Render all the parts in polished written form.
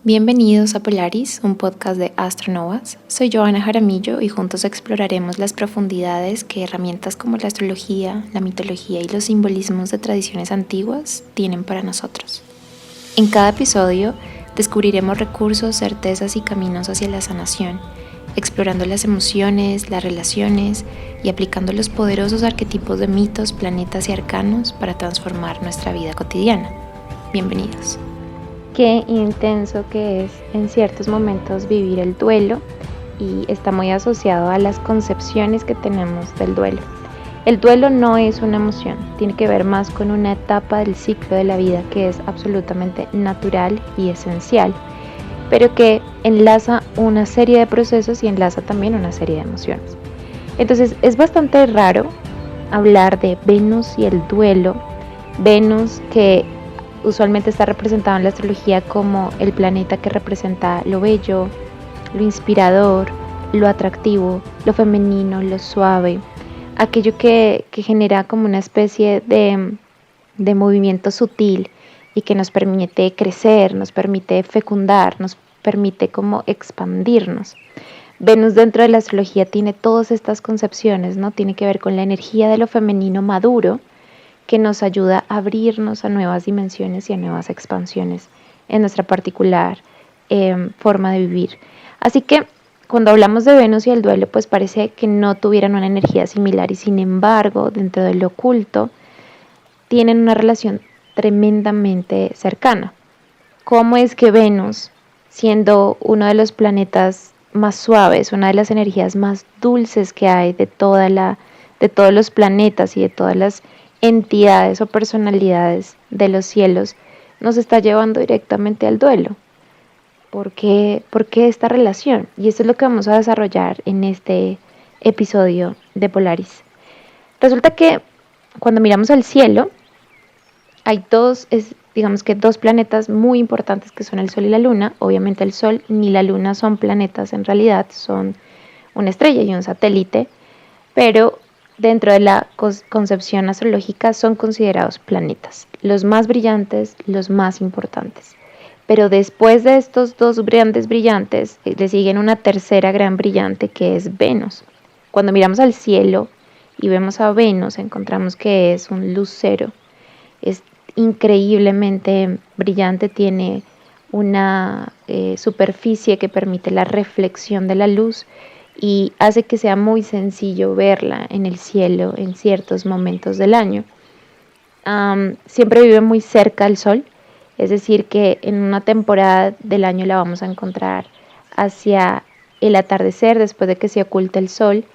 Bienvenidos a Polaris, un podcast de Astronovas. Soy Joana Jaramillo y juntos exploraremos las profundidades que herramientas como la astrología, la mitología y los simbolismos de tradiciones antiguas tienen para nosotros. En cada episodio descubriremos recursos, certezas y caminos hacia la sanación, explorando las emociones, las relaciones y aplicando los poderosos arquetipos de mitos, planetas y arcanos para transformar nuestra vida cotidiana. Bienvenidos. Qué intenso que es en ciertos momentos vivir el duelo y está muy asociado a las concepciones que tenemos del duelo. El duelo no es una emoción, tiene que ver más con una etapa del ciclo de la vida que es absolutamente natural y esencial, pero que enlaza una serie de procesos y enlaza también una serie de emociones. Entonces es bastante raro hablar de Venus y el duelo. Venus, que usualmente está representado en la astrología como el planeta que representa lo bello, lo inspirador, lo atractivo, lo femenino, lo suave, aquello que genera como una especie de movimiento sutil y que nos permite crecer, nos permite fecundar, nos permite como expandirnos. Venus dentro de la astrología tiene todas estas concepciones, ¿no? Tiene que ver con la energía de lo femenino maduro, que nos ayuda a abrirnos a nuevas dimensiones y a nuevas expansiones en nuestra particular forma de vivir. Así que cuando hablamos de Venus y el duelo, pues parece que no tuvieran una energía similar y sin embargo, dentro del oculto, tienen una relación tremendamente cercana. ¿Cómo es que Venus, siendo uno de los planetas más suaves, una de las energías más dulces que hay de todos los planetas y de todas las entidades o personalidades de los cielos, nos está llevando directamente al duelo? ¿Por qué esta relación? Y esto es lo que vamos a desarrollar en este episodio de Polaris. Resulta que cuando miramos al cielo, hay dos planetas muy importantes que son el Sol y la Luna. Obviamente el Sol ni la Luna son planetas en realidad, son una estrella y un satélite, pero dentro de la concepción astrológica son considerados planetas, los más brillantes, los más importantes. Pero después de estos dos grandes brillantes, le siguen una tercera gran brillante que es Venus. Cuando miramos al cielo y vemos a Venus, encontramos que es un lucero. Es increíblemente brillante, tiene una superficie que permite la reflexión de la luz y hace que sea muy sencillo verla en el cielo en ciertos momentos del año. Siempre vive muy cerca al sol, es decir que en una temporada del año la vamos a encontrar hacia el atardecer, después de que se oculte el sol,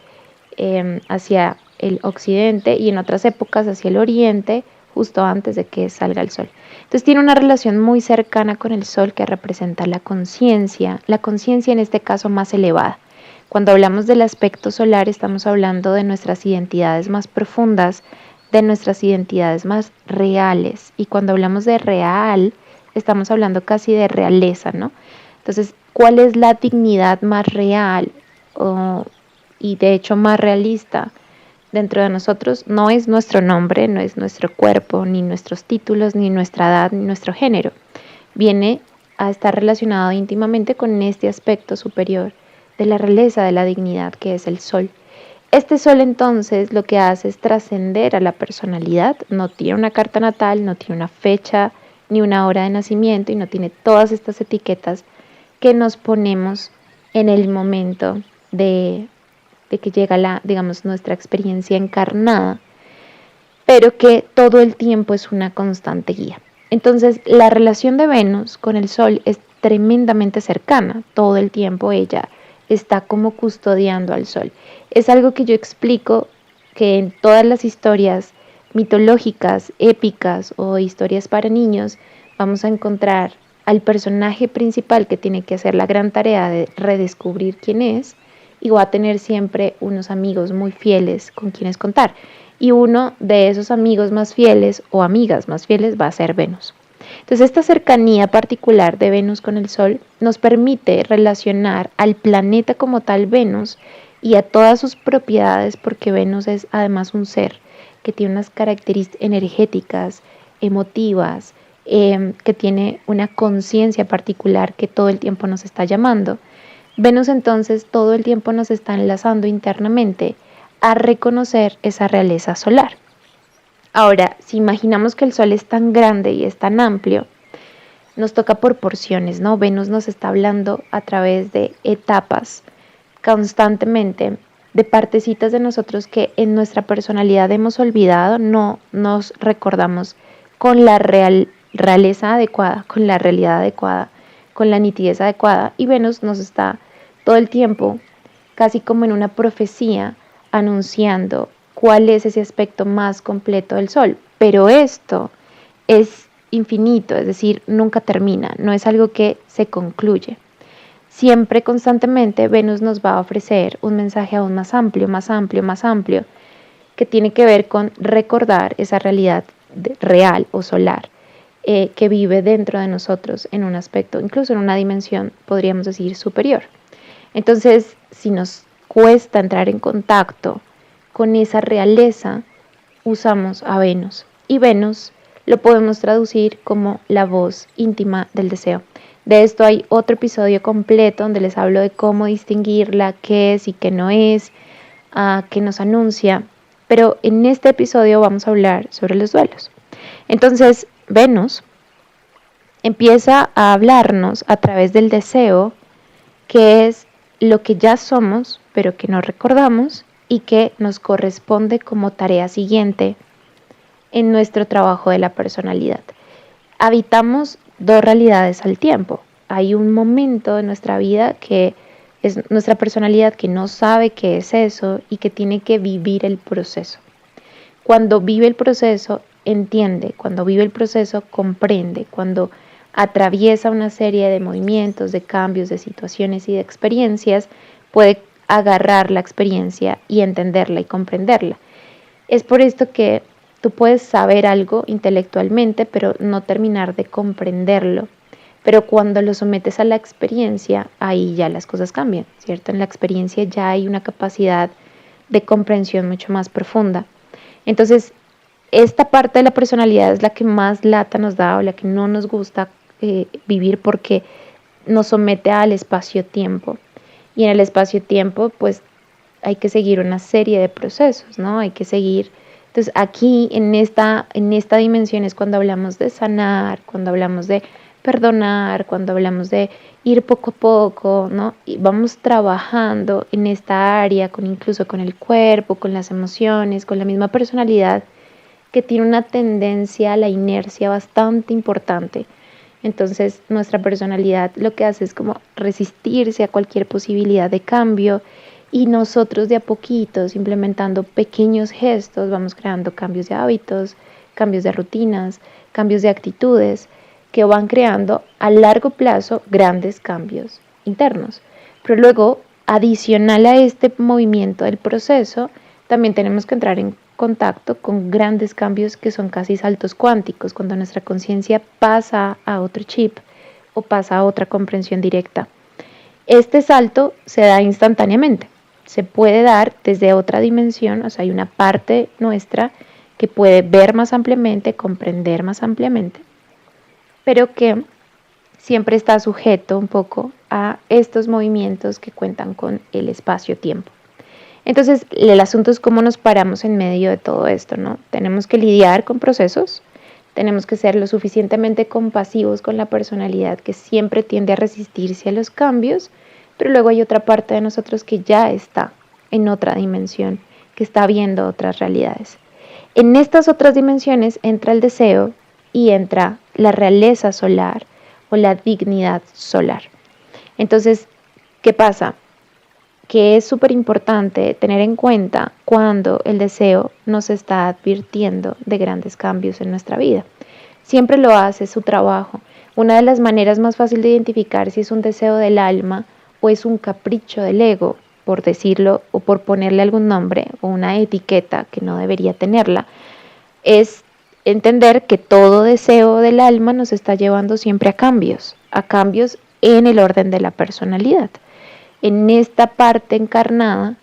hacia el occidente, y en otras épocas hacia el oriente, justo antes de que salga el sol. Entonces tiene una relación muy cercana con el sol que representa la conciencia en este caso más elevada. Cuando hablamos del aspecto solar estamos hablando de nuestras identidades más profundas, de nuestras identidades más reales, y cuando hablamos de real estamos hablando casi de realeza, ¿no? Entonces, ¿cuál es la dignidad más real y de hecho más realista dentro de nosotros? No es nuestro nombre, no es nuestro cuerpo, ni nuestros títulos, ni nuestra edad, ni nuestro género. Viene a estar relacionado íntimamente con este aspecto superior de la realeza, de la dignidad, que es el sol. Este sol entonces lo que hace es trascender a la personalidad, no tiene una carta natal, no tiene una fecha ni una hora de nacimiento y no tiene todas estas etiquetas que nos ponemos en el momento de que llega nuestra experiencia encarnada, pero que todo el tiempo es una constante guía. Entonces, la relación de Venus con el Sol es tremendamente cercana. Todo el tiempo ella está como custodiando al Sol. Es algo que yo explico que en todas las historias mitológicas, épicas o historias para niños, vamos a encontrar al personaje principal que tiene que hacer la gran tarea de redescubrir quién es, y va a tener siempre unos amigos muy fieles con quienes contar. Y uno de esos amigos más fieles o amigas más fieles va a ser Venus. Entonces, esta cercanía particular de Venus con el Sol nos permite relacionar al planeta como tal Venus y a todas sus propiedades, porque Venus es además un ser que tiene unas características energéticas, emotivas, que tiene una conciencia particular que todo el tiempo nos está llamando. Venus entonces todo el tiempo nos está enlazando internamente a reconocer esa realeza solar. Ahora, si imaginamos que el Sol es tan grande y es tan amplio, nos toca por porciones, ¿no? Venus nos está hablando a través de etapas constantemente, de partecitas de nosotros que en nuestra personalidad hemos olvidado, no nos recordamos con la realeza adecuada, con la realidad adecuada, con la nitidez adecuada. Y Venus nos está todo el tiempo, casi como en una profecía, anunciando cuál es ese aspecto más completo del Sol. Pero esto es infinito, es decir, nunca termina, no es algo que se concluye. Siempre, constantemente, Venus nos va a ofrecer un mensaje aún más amplio, más amplio, más amplio, que tiene que ver con recordar esa realidad real o solar que vive dentro de nosotros en un aspecto, incluso en una dimensión, podríamos decir, superior. Entonces, si nos cuesta entrar en contacto con esa realeza, usamos a Venus. Y Venus lo podemos traducir como la voz íntima del deseo. De esto hay otro episodio completo donde les hablo de cómo distinguirla, qué es y qué no es, qué nos anuncia. Pero en este episodio vamos a hablar sobre los duelos. Entonces, Venus empieza a hablarnos a través del deseo, que es lo que ya somos, pero que no recordamos y que nos corresponde como tarea siguiente en nuestro trabajo de la personalidad. Habitamos dos realidades al tiempo. Hay un momento de nuestra vida que es nuestra personalidad que no sabe qué es eso y que tiene que vivir el proceso. Cuando vive el proceso, entiende, cuando vive el proceso, comprende, cuando atraviesa una serie de movimientos, de cambios, de situaciones y de experiencias, puede agarrar la experiencia y entenderla y comprenderla. Es por esto que tú puedes saber algo intelectualmente, pero no terminar de comprenderlo. Pero cuando lo sometes a la experiencia, ahí ya las cosas cambian, ¿cierto? En la experiencia ya hay una capacidad de comprensión mucho más profunda. Entonces, esta parte de la personalidad es la que más lata nos da o la que no nos gusta vivir porque nos somete al espacio-tiempo. Y en el espacio-tiempo, pues, hay que seguir una serie de procesos, ¿no? Hay que seguir. Entonces, aquí, en esta dimensión es cuando hablamos de sanar, cuando hablamos de perdonar, cuando hablamos de ir poco a poco, ¿no? Y vamos trabajando en esta área, incluso con el cuerpo, con las emociones, con la misma personalidad, que tiene una tendencia a la inercia bastante importante. Entonces, nuestra personalidad lo que hace es como resistirse a cualquier posibilidad de cambio y nosotros de a poquitos, implementando pequeños gestos, vamos creando cambios de hábitos, cambios de rutinas, cambios de actitudes que van creando a largo plazo grandes cambios internos. Pero luego, adicional a este movimiento del proceso, también tenemos que entrar en contacto con grandes cambios que son casi saltos cuánticos, cuando nuestra conciencia pasa a otro chip o pasa a otra comprensión directa. Este salto se da instantáneamente, se puede dar desde otra dimensión, o sea, hay una parte nuestra que puede ver más ampliamente, comprender más ampliamente, pero que siempre está sujeto un poco a estos movimientos que cuentan con el espacio-tiempo. Entonces, el asunto es cómo nos paramos en medio de todo esto, ¿no? Tenemos que lidiar con procesos, tenemos que ser lo suficientemente compasivos con la personalidad que siempre tiende a resistirse a los cambios, pero luego hay otra parte de nosotros que ya está en otra dimensión, que está viendo otras realidades. En estas otras dimensiones entra el deseo y entra la realeza solar o la dignidad solar. Entonces, ¿qué pasa? Que es súper importante tener en cuenta cuando el deseo nos está advirtiendo de grandes cambios en nuestra vida. Siempre lo hace su trabajo. Una de las maneras más fáciles de identificar si es un deseo del alma o es un capricho del ego, por decirlo o por ponerle algún nombre o una etiqueta que no debería tenerla, es entender que todo deseo del alma nos está llevando siempre a cambios en el orden de la personalidad, en esta parte encarnada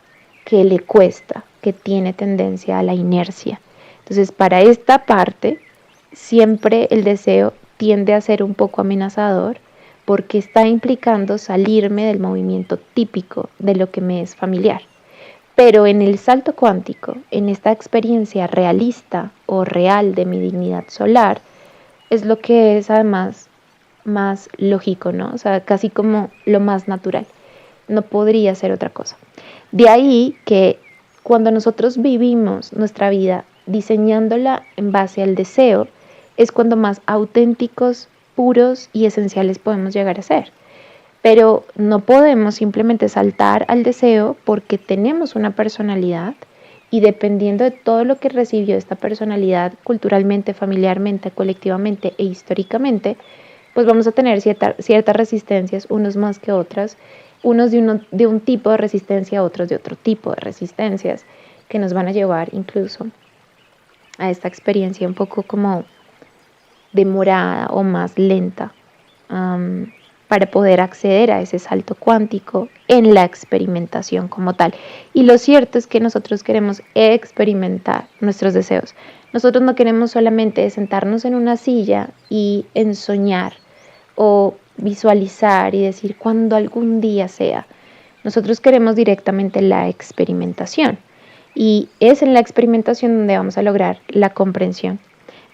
que le cuesta, que tiene tendencia a la inercia. Entonces, para esta parte, siempre el deseo tiende a ser un poco amenazador porque está implicando salirme del movimiento típico de lo que me es familiar. Pero en el salto cuántico, en esta experiencia realista o real de mi dignidad solar, es lo que es además más lógico, ¿no? O sea, casi como lo más natural. No podría ser otra cosa. De ahí que cuando nosotros vivimos nuestra vida diseñándola en base al deseo, es cuando más auténticos, puros y esenciales podemos llegar a ser. Pero no podemos simplemente saltar al deseo porque tenemos una personalidad y dependiendo de todo lo que recibió esta personalidad culturalmente, familiarmente, colectivamente e históricamente, pues vamos a tener ciertas resistencias, unos más que otras, unos de un tipo de resistencia, otros de otro tipo de resistencias, que nos van a llevar incluso a esta experiencia un poco como demorada o más lenta, para poder acceder a ese salto cuántico en la experimentación como tal. Y lo cierto es que nosotros queremos experimentar nuestros deseos. Nosotros no queremos solamente sentarnos en una silla y ensoñar o visualizar y decir cuando algún día sea. Nosotros queremos directamente la experimentación y es en la experimentación donde vamos a lograr la comprensión.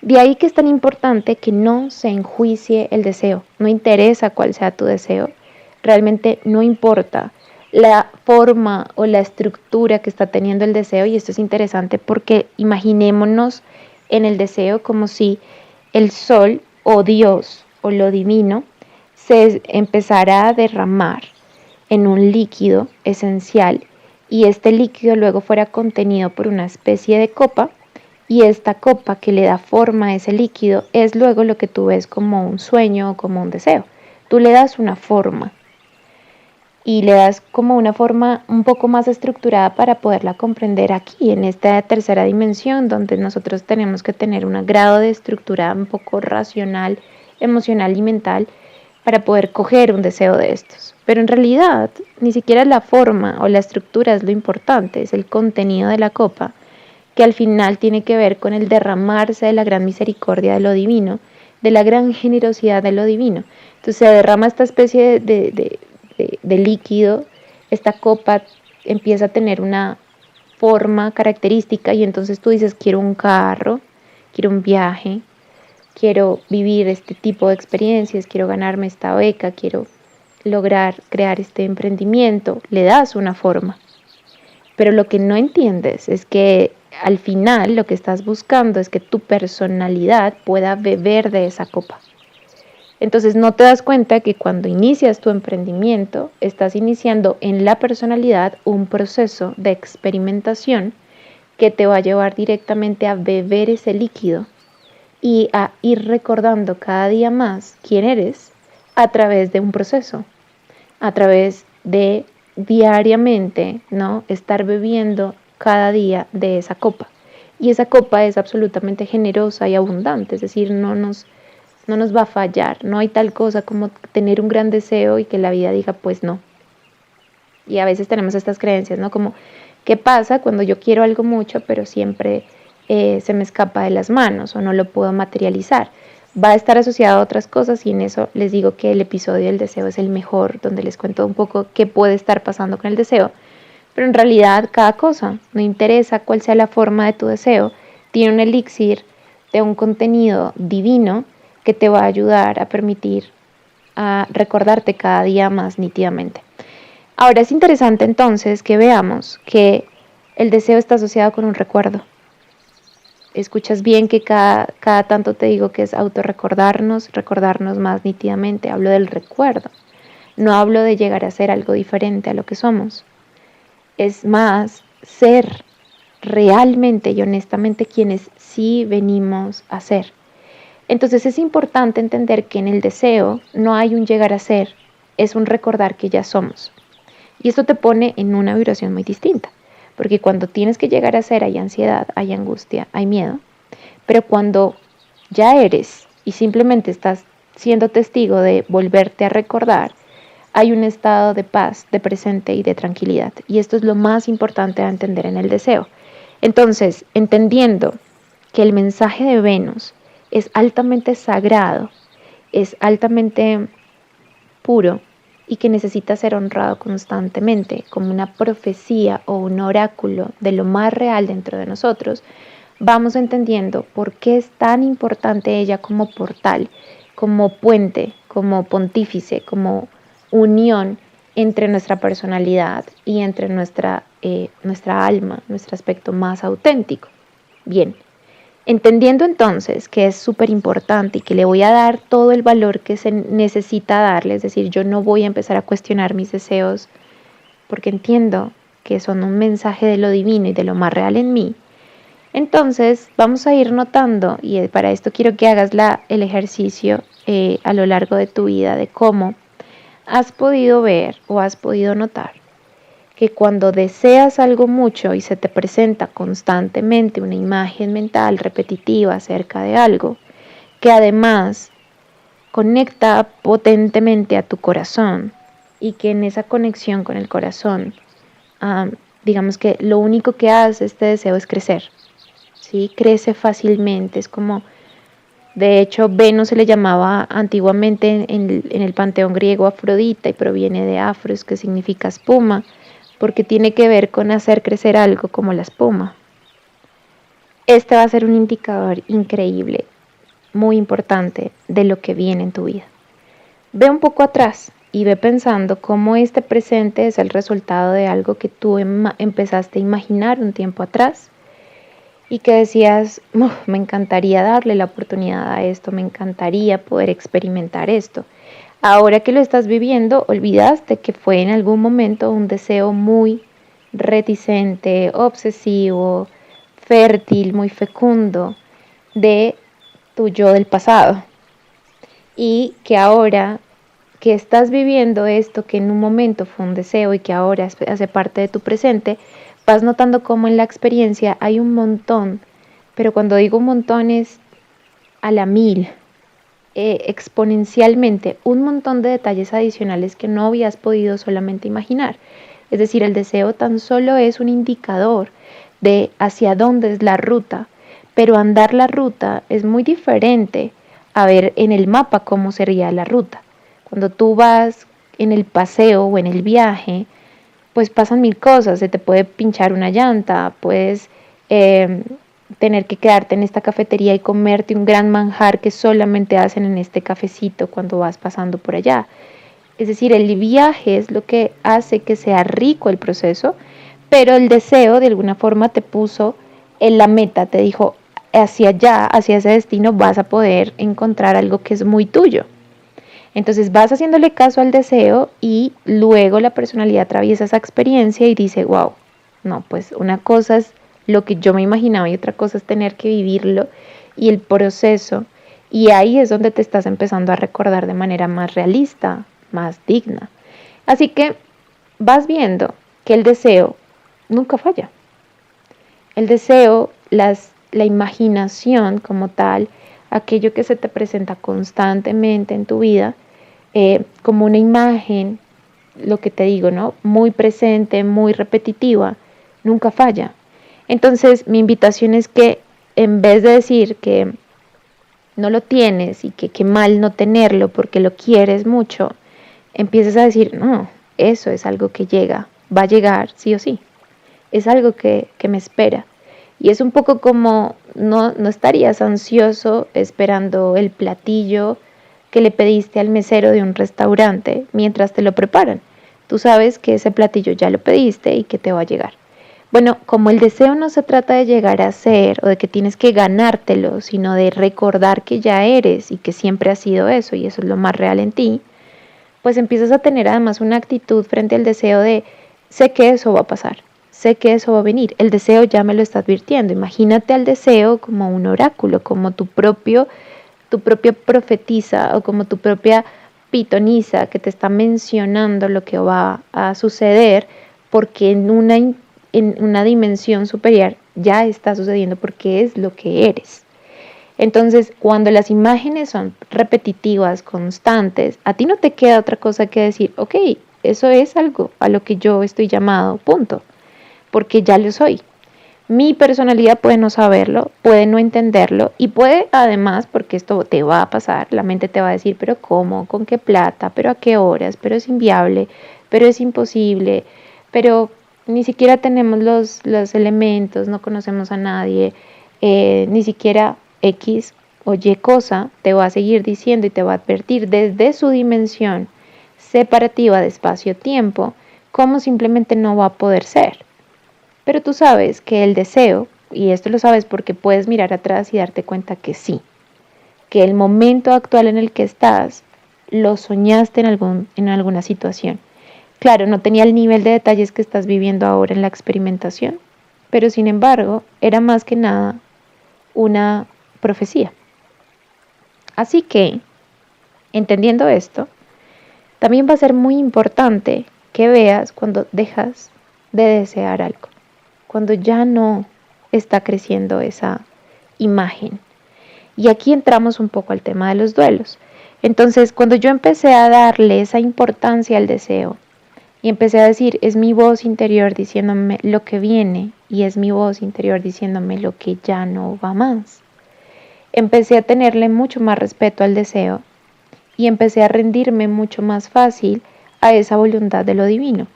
De ahí que es tan importante que no se enjuicie el deseo. No interesa cuál sea tu deseo, realmente no importa la forma o la estructura que está teniendo el deseo, y esto es interesante porque imaginémonos en el deseo como si el sol o Dios o lo divino se empezara a derramar en un líquido esencial y este líquido luego fuera contenido por una especie de copa, y esta copa que le da forma a ese líquido es luego lo que tú ves como un sueño o como un deseo. Tú le das una forma y le das como una forma un poco más estructurada para poderla comprender aquí, en esta tercera dimensión, donde nosotros tenemos que tener un grado de estructura un poco racional, emocional y mental para poder coger un deseo de estos. Pero en realidad ni siquiera la forma o la estructura es lo importante, es el contenido de la copa, que al final tiene que ver con el derramarse de la gran misericordia de lo divino, de la gran generosidad de lo divino. Entonces se derrama esta especie de líquido, esta copa empieza a tener una forma característica y entonces tú dices, quiero un carro, quiero un viaje, quiero vivir este tipo de experiencias, quiero ganarme esta beca, quiero lograr crear este emprendimiento, le das una forma. Pero lo que no entiendes es que al final lo que estás buscando es que tu personalidad pueda beber de esa copa. Entonces no te das cuenta que cuando inicias tu emprendimiento, estás iniciando en la personalidad un proceso de experimentación que te va a llevar directamente a beber ese líquido y a ir recordando cada día más quién eres a través de un proceso, a través de diariamente, ¿no? Estar bebiendo cada día de esa copa. Y esa copa es absolutamente generosa y abundante, es decir, no nos va a fallar. No hay tal cosa como tener un gran deseo y que la vida diga, pues no. Y a veces tenemos estas creencias, ¿no? Como, ¿qué pasa cuando yo quiero algo mucho, pero siempre se me escapa de las manos o no lo puedo materializar? Va a estar asociado a otras cosas y en eso les digo que el episodio del deseo es el mejor, donde les cuento un poco qué puede estar pasando con el deseo. Pero en realidad cada cosa, no interesa cuál sea la forma de tu deseo, tiene un elixir de un contenido divino que te va a ayudar a permitir a recordarte cada día más nítidamente. Ahora es interesante entonces que veamos que el deseo está asociado con un recuerdo. Escuchas bien que cada tanto te digo que es recordarnos más nítidamente. Hablo del recuerdo. No hablo de llegar a ser algo diferente a lo que somos. Es más, ser realmente y honestamente quienes sí venimos a ser. Entonces es importante entender que en el deseo no hay un llegar a ser, es un recordar que ya somos. Y esto te pone en una vibración muy distinta. Porque cuando tienes que llegar a ser hay ansiedad, hay angustia, hay miedo. Pero cuando ya eres y simplemente estás siendo testigo de volverte a recordar, hay un estado de paz, de presente y de tranquilidad. Y esto es lo más importante a entender en el deseo. Entonces, entendiendo que el mensaje de Venus es altamente sagrado es altamente puro y que necesita ser honrado constantemente, como una profecía o un oráculo de lo más real dentro de nosotros, vamos entendiendo por qué es tan importante ella como portal, como puente, como pontífice, como unión entre nuestra personalidad y entre nuestra alma, nuestro aspecto más auténtico. Bien, entendiendo entonces que es súper importante y que le voy a dar todo el valor que se necesita darle, es decir, yo no voy a empezar a cuestionar mis deseos porque entiendo que son un mensaje de lo divino y de lo más real en mí. Entonces vamos a ir notando, y para esto quiero que hagas el ejercicio a lo largo de tu vida de cómo has podido ver o has podido notar que cuando deseas algo mucho y se te presenta constantemente una imagen mental repetitiva acerca de algo, que además conecta potentemente a tu corazón y que en esa conexión con el corazón, digamos que lo único que hace este deseo es crecer, ¿sí? Crece fácilmente, es como, de hecho, Venus se le llamaba antiguamente en el panteón griego Afrodita y proviene de afros, que significa espuma, porque tiene que ver con hacer crecer algo como la espuma. Este va a ser un indicador increíble, muy importante de lo que viene en tu vida. Ve un poco atrás y ve pensando cómo este presente es el resultado de algo que tú empezaste a imaginar un tiempo atrás y que decías, me encantaría darle la oportunidad a esto, me encantaría poder experimentar esto. Ahora que lo estás viviendo, olvidaste que fue en algún momento un deseo muy reticente, obsesivo, fértil, muy fecundo de tu yo del pasado. Y que ahora que estás viviendo esto que en un momento fue un deseo y que ahora hace parte de tu presente, vas notando cómo en la experiencia hay un montón, pero cuando digo un montón es a la 1000, exponencialmente, un montón de detalles adicionales que no habías podido solamente imaginar. Es decir, el deseo tan solo es un indicador de hacia dónde es la ruta, pero andar la ruta es muy diferente a ver en el mapa cómo sería la ruta. Cuando tú vas en el paseo o en el viaje, pues pasan 1000 cosas, se te puede pinchar una llanta, puedes tener que quedarte en esta cafetería y comerte un gran manjar que solamente hacen en este cafecito cuando vas pasando por allá. Es decir, el viaje es lo que hace que sea rico el proceso, pero el deseo de alguna forma te puso en la meta, te dijo, hacia allá, hacia ese destino vas a poder encontrar algo que es muy tuyo. Entonces vas haciéndole caso al deseo y luego la personalidad atraviesa esa experiencia y dice, wow, no, pues una cosa es lo que yo me imaginaba y otra cosa es tener que vivirlo y el proceso. Y ahí es donde te estás empezando a recordar de manera más realista, más digna. Así que vas viendo que el deseo nunca falla. El deseo, la imaginación como tal, aquello que se te presenta constantemente en tu vida, como una imagen, lo que te digo, ¿no? Muy presente, muy repetitiva, nunca falla. Entonces, mi invitación es que en vez de decir que no lo tienes y que qué mal no tenerlo porque lo quieres mucho, empieces a decir, no, eso es algo que llega, va a llegar sí o sí. Es algo que me espera. Y es un poco como no estarías ansioso esperando el platillo que le pediste al mesero de un restaurante mientras te lo preparan. Tú sabes que ese platillo ya lo pediste y que te va a llegar. Bueno, como el deseo no se trata de llegar a ser o de que tienes que ganártelo, sino de recordar que ya eres y que siempre has sido eso y eso es lo más real en ti, pues empiezas a tener además una actitud frente al deseo de sé que eso va a pasar, sé que eso va a venir, el deseo ya me lo está advirtiendo. Imagínate al deseo como un oráculo, como tu propia profetisa o como tu propia pitonisa que te está mencionando lo que va a suceder porque en una dimensión superior ya está sucediendo porque es lo que eres. Entonces, cuando las imágenes son repetitivas, constantes, a ti no te queda otra cosa que decir, ok, eso es algo a lo que yo estoy llamado, punto, porque ya lo soy. Mi personalidad puede no saberlo, puede no entenderlo y puede además, porque esto te va a pasar, la mente te va a decir, pero ¿cómo? ¿Con qué plata? ¿Pero a qué horas? ¿Pero es inviable? ¿Pero es imposible? Pero ni siquiera tenemos los elementos, no conocemos a nadie, ni siquiera X o Y cosa te va a seguir diciendo y te va a advertir desde su dimensión separativa de espacio-tiempo, cómo simplemente no va a poder ser. Pero tú sabes que el deseo, y esto lo sabes porque puedes mirar atrás y darte cuenta que sí, que el momento actual en el que estás lo soñaste en alguna situación. Claro, no tenía el nivel de detalles que estás viviendo ahora en la experimentación, pero sin embargo era más que nada una profecía. Así que, entendiendo esto, también va a ser muy importante que veas cuando dejas de desear algo, cuando ya no está creciendo esa imagen. Y aquí entramos un poco al tema de los duelos. Entonces, cuando yo empecé a darle esa importancia al deseo y empecé a decir, es mi voz interior diciéndome lo que viene y es mi voz interior diciéndome lo que ya no va más, empecé a tenerle mucho más respeto al deseo y empecé a rendirme mucho más fácil a esa voluntad de lo divino.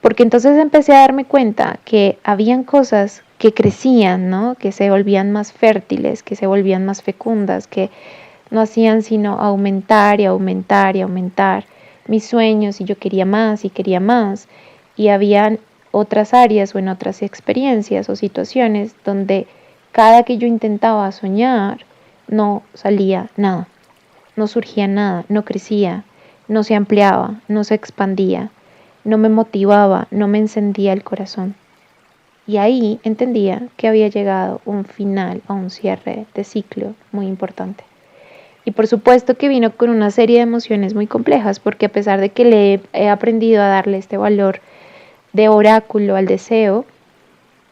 Porque entonces empecé a darme cuenta que habían cosas que crecían, ¿no? Que se volvían más fértiles, que se volvían más fecundas, que no hacían sino aumentar y aumentar y aumentar mis sueños y yo quería más y quería más. Y habían otras áreas o en otras experiencias o situaciones donde cada que yo intentaba soñar no salía nada, no surgía nada, no crecía, no se ampliaba, no se expandía, no me motivaba, no me encendía el corazón. Y ahí entendía que había llegado un final o un cierre de ciclo muy importante. Y por supuesto que vino con una serie de emociones muy complejas, porque a pesar de que le he aprendido a darle este valor de oráculo al deseo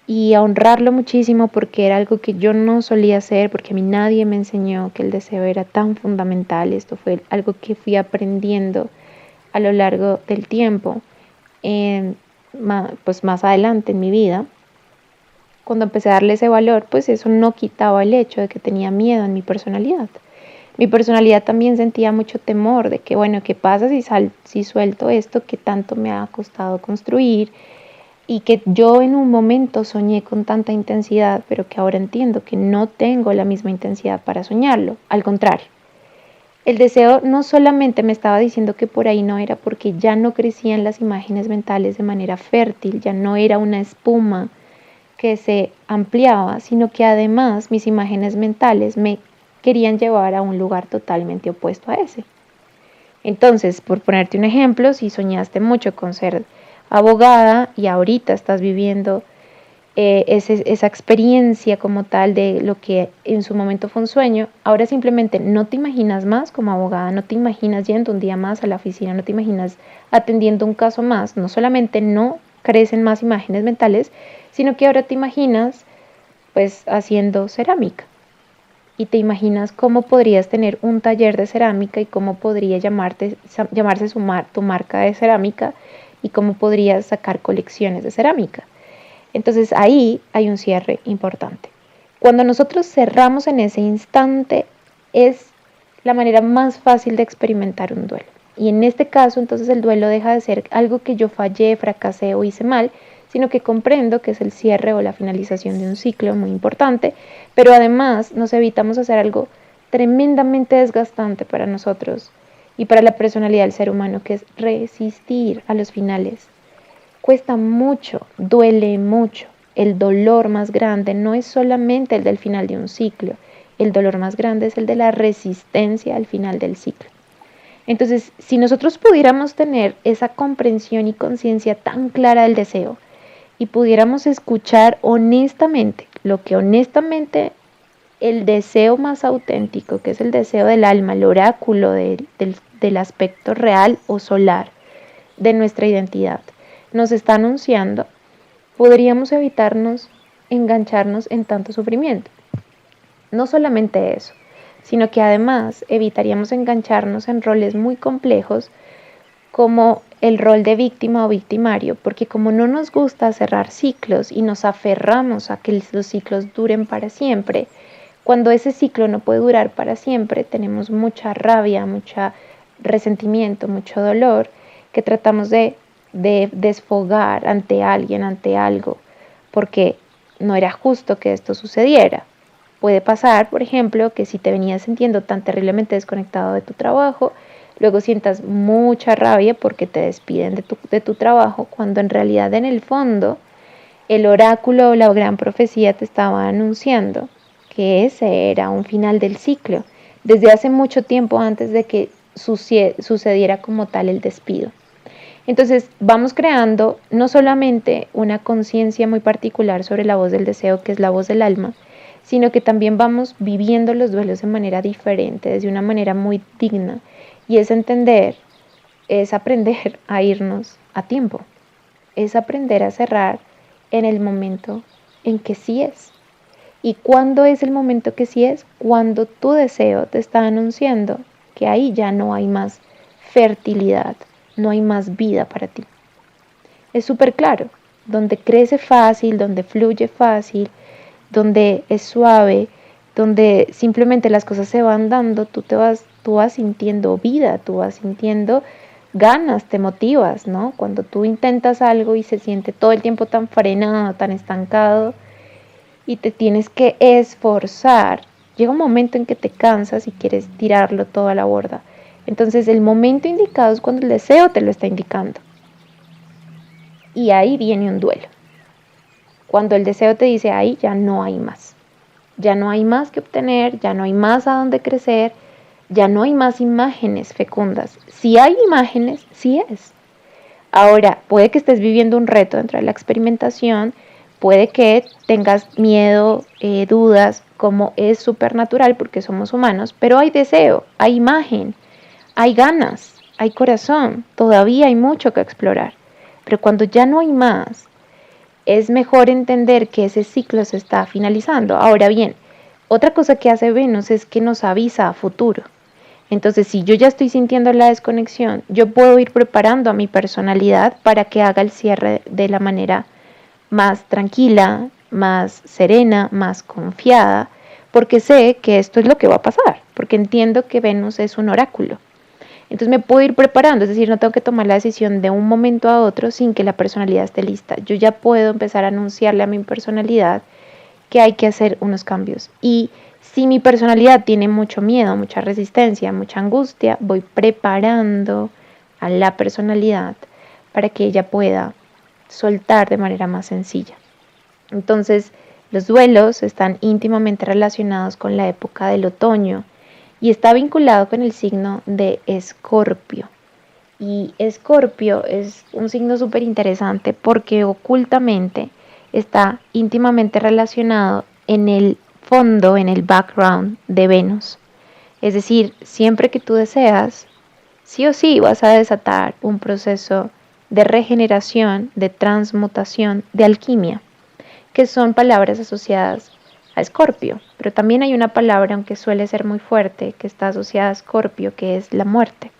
y a honrarlo muchísimo porque era algo que yo no solía hacer, porque a mí nadie me enseñó que el deseo era tan fundamental, esto fue algo que fui aprendiendo a lo largo del tiempo, pues más adelante en mi vida. Cuando empecé a darle ese valor, pues eso no quitaba el hecho de que tenía miedo en mi personalidad. Mi personalidad también sentía mucho temor de que, bueno, ¿qué pasa si suelto esto que tanto me ha costado construir y que yo en un momento soñé con tanta intensidad, pero que ahora entiendo que no tengo la misma intensidad para soñarlo? Al contrario, el deseo no solamente me estaba diciendo que por ahí no era, porque ya no crecían las imágenes mentales de manera fértil, ya no era una espuma que se ampliaba, sino que además mis imágenes mentales me querían llevar a un lugar totalmente opuesto a ese. Entonces, por ponerte un ejemplo, si soñaste mucho con ser abogada y ahorita estás viviendo esa experiencia como tal de lo que en su momento fue un sueño, ahora simplemente no te imaginas más como abogada, no te imaginas yendo un día más a la oficina, no te imaginas atendiendo un caso más, no solamente no crecen más imágenes mentales, sino que ahora te imaginas pues haciendo cerámica y te imaginas cómo podrías tener un taller de cerámica y cómo podría llamarse tu marca de cerámica y cómo podrías sacar colecciones de cerámica. Entonces ahí hay un cierre importante. Cuando nosotros cerramos en ese instante es la manera más fácil de experimentar un duelo. Y en este caso entonces el duelo deja de ser algo que yo fallé, fracasé o hice mal, sino que comprendo que es el cierre o la finalización de un ciclo muy importante, pero además nos evitamos hacer algo tremendamente desgastante para nosotros y para la personalidad del ser humano, que es resistir a los finales. Cuesta mucho, duele mucho. El dolor más grande no es solamente el del final de un ciclo, el dolor más grande es el de la resistencia al final del ciclo. Entonces, si nosotros pudiéramos tener esa comprensión y conciencia tan clara del deseo y pudiéramos escuchar honestamente lo que honestamente el deseo más auténtico, que es el deseo del alma, el oráculo del aspecto real o solar de nuestra identidad, nos está anunciando, podríamos evitarnos engancharnos en tanto sufrimiento. No solamente eso, sino que además evitaríamos engancharnos en roles muy complejos como el rol de víctima o victimario, porque como no nos gusta cerrar ciclos y nos aferramos a que los ciclos duren para siempre, cuando ese ciclo no puede durar para siempre, tenemos mucha rabia, mucho resentimiento, mucho dolor, que tratamos de desfogar ante alguien, ante algo, porque no era justo que esto sucediera. Puede pasar, por ejemplo, que si te venías sintiendo tan terriblemente desconectado de tu trabajo, luego sientas mucha rabia porque te despiden de tu trabajo, cuando en realidad en el fondo el oráculo o la gran profecía te estaba anunciando que ese era un final del ciclo, desde hace mucho tiempo antes de que sucediera como tal el despido. Entonces vamos creando no solamente una conciencia muy particular sobre la voz del deseo, que es la voz del alma, sino que también vamos viviendo los duelos de manera diferente, desde una manera muy digna. Y es entender, es aprender a irnos a tiempo, es aprender a cerrar en el momento en que sí es. ¿Y cuándo es el momento que sí es? Cuando tu deseo te está anunciando que ahí ya no hay más fertilidad, no hay más vida para ti. Es súper claro, donde crece fácil, donde fluye fácil, donde es suave, donde simplemente las cosas se van dando, tú vas sintiendo vida, tú vas sintiendo ganas, te motivas, ¿no? Cuando tú intentas algo y se siente todo el tiempo tan frenado, tan estancado y te tienes que esforzar, llega un momento en que te cansas y quieres tirarlo todo a la borda. Entonces el momento indicado es cuando el deseo te lo está indicando. Y ahí viene un duelo. Cuando el deseo te dice ahí ya no hay más. Ya no hay más que obtener, ya no hay más a dónde crecer, ya no hay más imágenes fecundas. Si hay imágenes, sí es. Ahora, puede que estés viviendo un reto dentro de la experimentación, puede que tengas miedo, dudas, como es súper natural porque somos humanos, pero hay deseo, hay imagen, hay ganas, hay corazón, todavía hay mucho que explorar. Pero cuando ya no hay más, es mejor entender que ese ciclo se está finalizando. Ahora bien, otra cosa que hace Venus es que nos avisa a futuro. Entonces, si yo ya estoy sintiendo la desconexión, yo puedo ir preparando a mi personalidad para que haga el cierre de la manera más tranquila, más serena, más confiada, porque sé que esto es lo que va a pasar, porque entiendo que Venus es un oráculo. Entonces me puedo ir preparando, es decir, no tengo que tomar la decisión de un momento a otro sin que la personalidad esté lista. Yo ya puedo empezar a anunciarle a mi personalidad que hay que hacer unos cambios. Y si mi personalidad tiene mucho miedo, mucha resistencia, mucha angustia, voy preparando a la personalidad para que ella pueda soltar de manera más sencilla. Entonces, los duelos están íntimamente relacionados con la época del otoño y está vinculado con el signo de Escorpio. Y Escorpio es un signo súper interesante porque ocultamente está íntimamente relacionado en el fondo, en el background de Venus. Es decir, siempre que tú deseas, sí o sí vas a desatar un proceso de regeneración, de transmutación, de alquimia, que son palabras asociadas a Escorpio. Pero también hay una palabra, aunque suele ser muy fuerte, que está asociada a Escorpio, que es la muerte.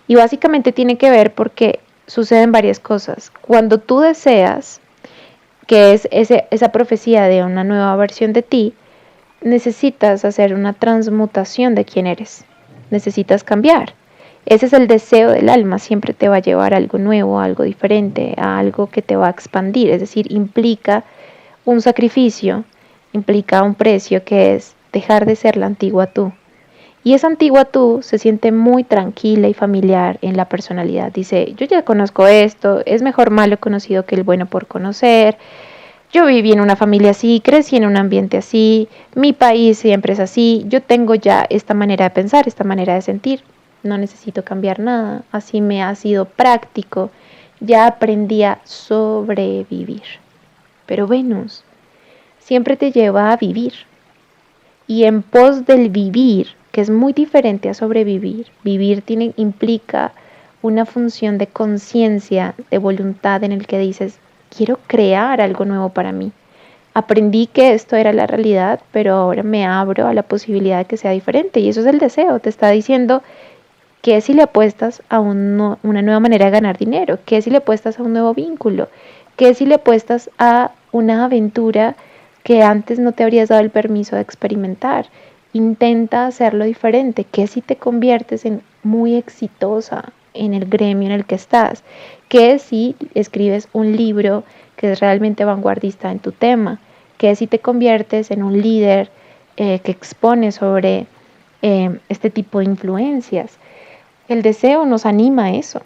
Y básicamente tiene que ver porque suceden varias cosas. Cuando tú deseas, que es esa profecía de una nueva versión de ti, necesitas hacer una transmutación de quién eres. Necesitas cambiar. Ese es el deseo del alma, siempre te va a llevar a algo nuevo, a algo diferente, a algo que te va a expandir. Es decir, implica un sacrificio, implica un precio que es dejar de ser la antigua tú. Y esa antigua tú se siente muy tranquila y familiar en la personalidad. Dice, yo ya conozco esto, es mejor malo conocido que el bueno por conocer. Yo viví en una familia así, crecí en un ambiente así, mi país siempre es así, yo tengo ya esta manera de pensar, esta manera de sentir, no necesito cambiar nada, así me ha sido práctico, ya aprendí a sobrevivir. Pero Venus siempre te lleva a vivir y en pos del vivir, que es muy diferente a sobrevivir, vivir implica una función de conciencia, de voluntad en el que dices, quiero crear algo nuevo para mí. Aprendí que esto era la realidad, pero ahora me abro a la posibilidad de que sea diferente. Y eso es el deseo. Te está diciendo, ¿Qué si le apuestas a una nueva manera de ganar dinero? ¿Qué si le apuestas a un nuevo vínculo? ¿Qué si le apuestas a una aventura que antes no te habrías dado el permiso de experimentar? Intenta hacerlo diferente. ¿Qué si te conviertes en muy exitosa en el gremio en el que estás? ¿Qué si escribes un libro que es realmente vanguardista en tu tema? ¿Qué si te conviertes en un líder que expone sobre este tipo de influencias? El deseo nos anima a eso,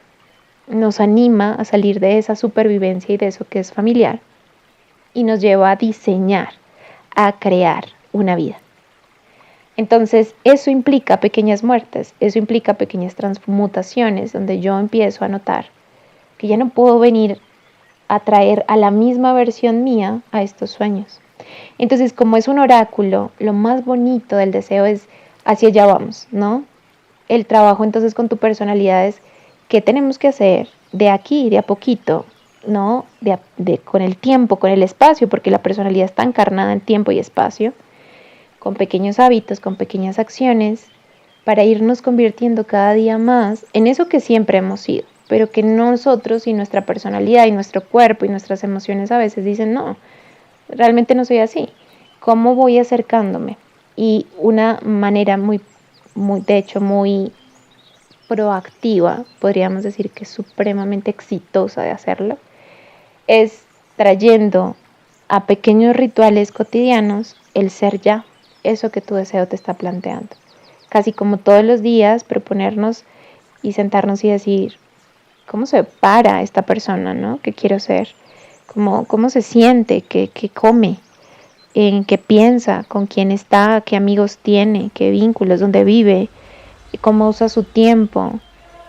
nos anima a salir de esa supervivencia y de eso que es familiar y nos lleva a diseñar, a crear una vida. Entonces, eso implica pequeñas muertes, eso implica pequeñas transmutaciones donde yo empiezo a notar que ya no puedo venir a traer a la misma versión mía a estos sueños. Entonces, como es un oráculo, lo más bonito del deseo es hacia allá vamos, ¿no? El trabajo entonces con tu personalidad es qué tenemos que hacer de aquí, de a poquito, ¿no? Con el tiempo, con el espacio, porque la personalidad está encarnada en tiempo y espacio, con pequeños hábitos, con pequeñas acciones, para irnos convirtiendo cada día más en eso que siempre hemos sido, pero que nosotros y nuestra personalidad y nuestro cuerpo y nuestras emociones a veces dicen, no, realmente no soy así. ¿Cómo voy acercándome? Y una manera de hecho, muy proactiva, podríamos decir que supremamente exitosa de hacerlo, es trayendo a pequeños rituales cotidianos el ser ya, eso que tu deseo te está planteando. Casi como todos los días proponernos y sentarnos y decir, ¿cómo se para esta persona, ¿no? ¿Qué quiero ser? ¿Cómo se siente? ¿Qué come? ¿En qué piensa? ¿Con quién está? ¿Qué amigos tiene? ¿Qué vínculos? ¿Dónde vive? ¿Cómo usa su tiempo?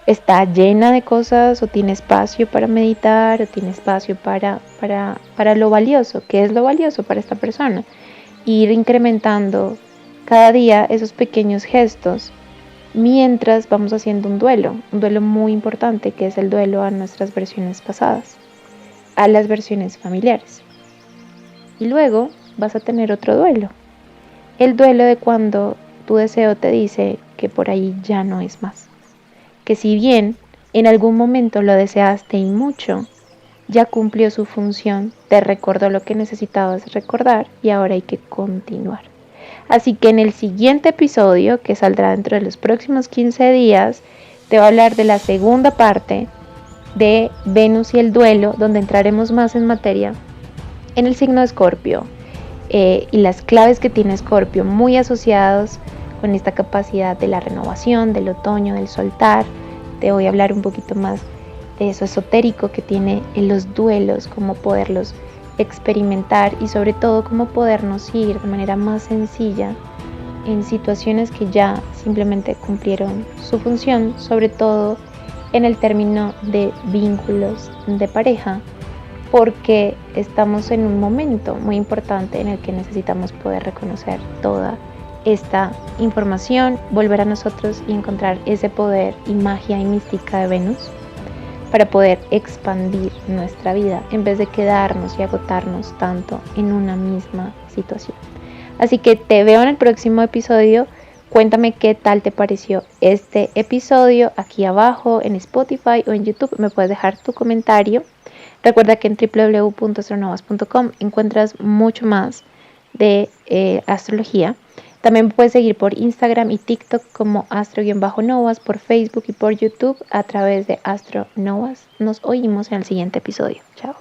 ¿Está llena de cosas o tiene espacio para meditar o tiene espacio para lo valioso? ¿Qué es lo valioso para esta persona? Ir incrementando cada día esos pequeños gestos mientras vamos haciendo un duelo muy importante que es el duelo a nuestras versiones pasadas, a las versiones familiares. Y luego vas a tener otro duelo, el duelo de cuando tu deseo te dice que por ahí ya no es más, que si bien en algún momento lo deseaste y mucho, ya cumplió su función, te recordó lo que necesitabas recordar y ahora hay que continuar. Así que en el siguiente episodio, que saldrá dentro de los próximos 15 días, te voy a hablar de la segunda parte de Venus y el duelo, donde entraremos más en materia en el signo de Escorpio y las claves que tiene Escorpio, muy asociados con esta capacidad de la renovación, del otoño, del soltar. Te voy a hablar un poquito más de eso esotérico que tiene en los duelos, cómo poderlos experimentar y sobre todo cómo podernos ir de manera más sencilla en situaciones que ya simplemente cumplieron su función, sobre todo en el término de vínculos de pareja, porque estamos en un momento muy importante en el que necesitamos poder reconocer toda esta información, volver a nosotros y encontrar ese poder y magia y mística de Venus para poder expandir nuestra vida en vez de quedarnos y agotarnos tanto en una misma situación. Así que te veo en el próximo episodio. Cuéntame qué tal te pareció este episodio aquí abajo en Spotify o en YouTube. Me puedes dejar tu comentario. Recuerda que en www.astronovas.com encuentras mucho más de astrología. También me puedes seguir por Instagram y TikTok como astro-novas, por Facebook y por YouTube a través de Astronovas. Nos oímos en el siguiente episodio. Chao.